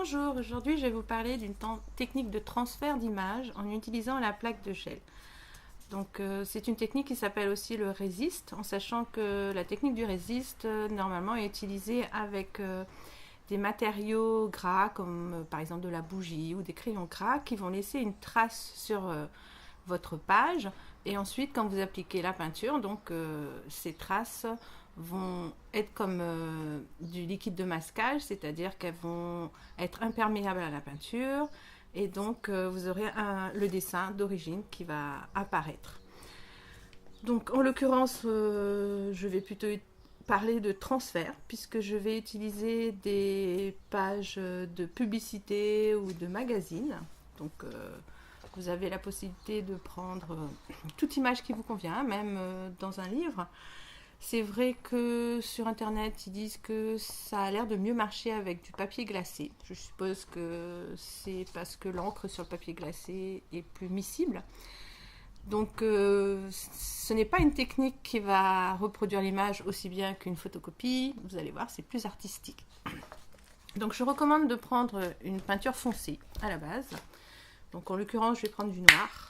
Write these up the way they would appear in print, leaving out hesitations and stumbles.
Bonjour, aujourd'hui je vais vous parler d'une technique de transfert d'image en utilisant la plaque de gel. Donc c'est une technique qui s'appelle aussi le resist, en sachant que la technique du resist normalement est utilisée avec des matériaux gras comme par exemple de la bougie ou des crayons gras qui vont laisser une trace sur votre page, et ensuite quand vous appliquez la peinture, donc ces traces vont être comme du liquide de masquage, c'est-à-dire qu'elles vont être imperméables à la peinture, et donc vous aurez le dessin d'origine qui va apparaître. Donc en l'occurrence je vais plutôt parler de transfert, puisque je vais utiliser des pages de publicité ou de magazines. Donc vous avez la possibilité de prendre toute image qui vous convient, même dans un livre. C'est vrai que sur internet ils disent que ça a l'air de mieux marcher avec du papier glacé. Je suppose que c'est parce que l'encre sur le papier glacé est plus miscible. Donc ce n'est pas une technique qui va reproduire l'image aussi bien qu'une photocopie. Vous allez voir, c'est plus artistique. Donc je recommande de prendre une peinture foncée à la base. Donc en l'occurrence je vais prendre du noir.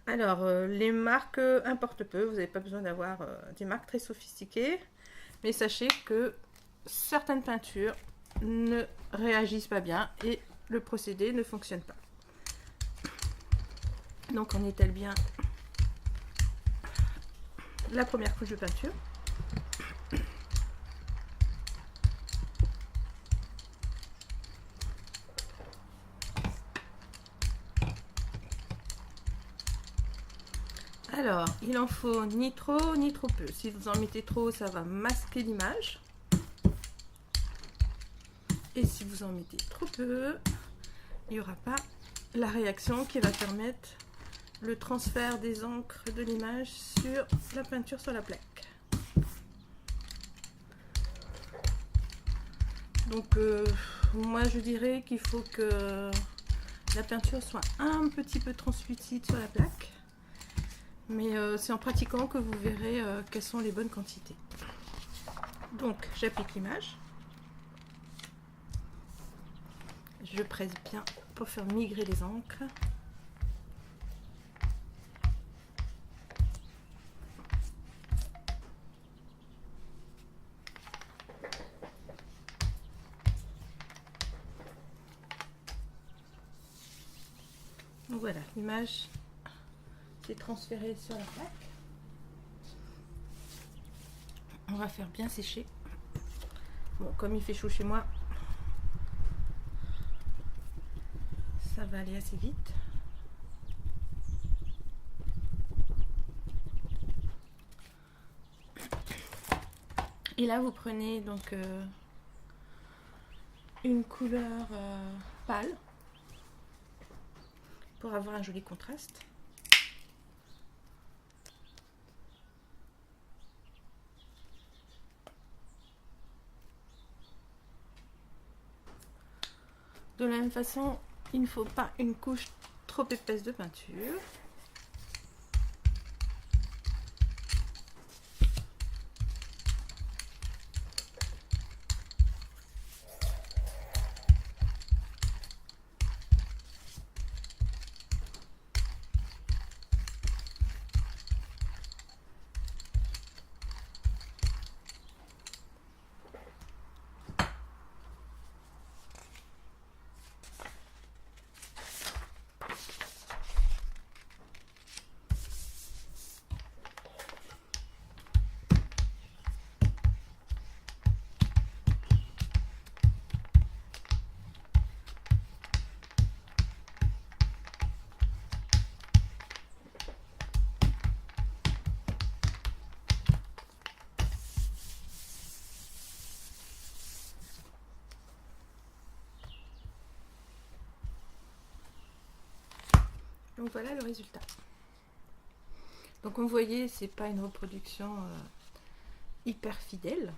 Alors, les marques importent peu, vous n'avez pas besoin d'avoir des marques très sophistiquées, mais sachez que certaines peintures ne réagissent pas bien et le procédé ne fonctionne pas. Donc on étale bien la première couche de peinture. Alors, il en faut ni trop ni trop peu. Si vous en mettez trop, ça va masquer l'image. Et si vous en mettez trop peu, il n'y aura pas la réaction qui va permettre le transfert des encres de l'image sur la peinture sur la plaque. Donc, moi je dirais qu'il faut que la peinture soit un petit peu translucide sur la plaque. Mais c'est en pratiquant que vous verrez quelles sont les bonnes quantités. Donc j'applique l'image. Je presse bien pour faire migrer les encres. Donc voilà, l'image s'est transférée sur la plaque. On va faire bien sécher. Bon, comme il fait chaud chez moi, ça va aller assez vite. Et là, vous prenez donc une couleur pâle pour avoir un joli contraste. De la même façon, il ne faut pas une couche trop épaisse de peinture. Donc voilà le résultat. Donc comme vous voyez, c'est pas une reproduction hyper fidèle.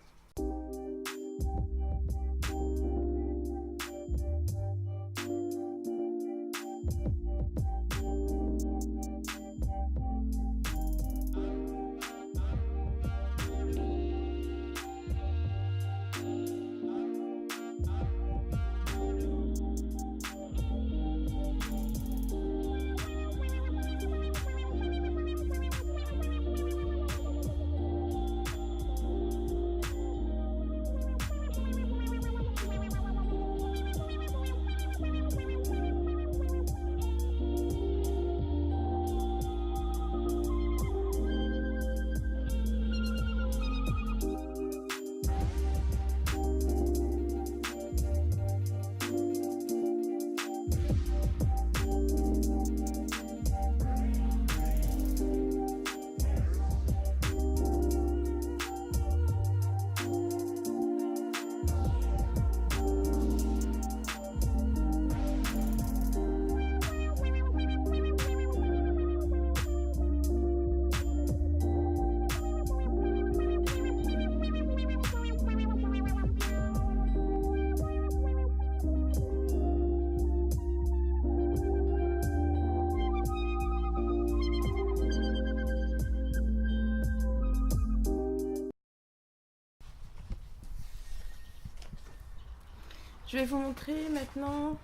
Je vais vous montrer maintenant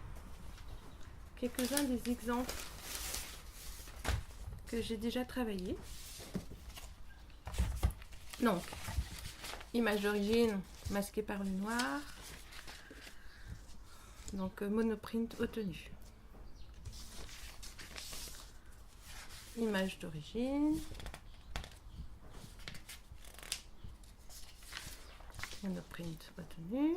quelques-uns des exemples que j'ai déjà travaillé. Donc, image d'origine masquée par le noir. Donc, monoprint obtenu. Image d'origine. Monoprint obtenu.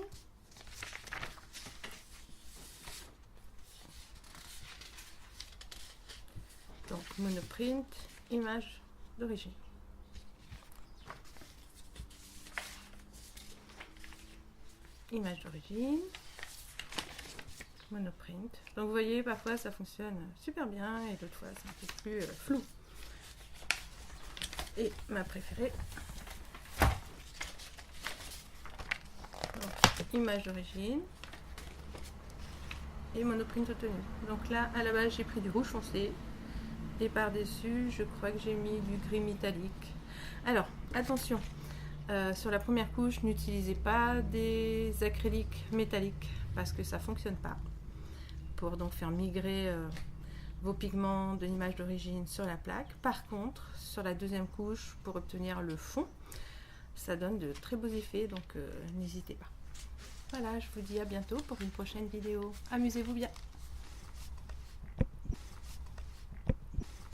Donc, monoprint, image d'origine. Image d'origine, monoprint. Donc vous voyez, parfois ça fonctionne super bien et d'autres fois c'est un peu plus flou. Et ma préférée, donc, image d'origine et monoprint obtenu. Donc là, à la base, j'ai pris du rouge foncé et par-dessus, je crois que j'ai mis du gris métallique. Alors, attention. Sur la première couche, n'utilisez pas des acryliques métalliques parce que ça ne fonctionne pas. Pour donc faire migrer vos pigments de l'image d'origine sur la plaque. Par contre, sur la deuxième couche, pour obtenir le fond, ça donne de très beaux effets, donc n'hésitez pas. Voilà, je vous dis à bientôt pour une prochaine vidéo. Amusez-vous bien!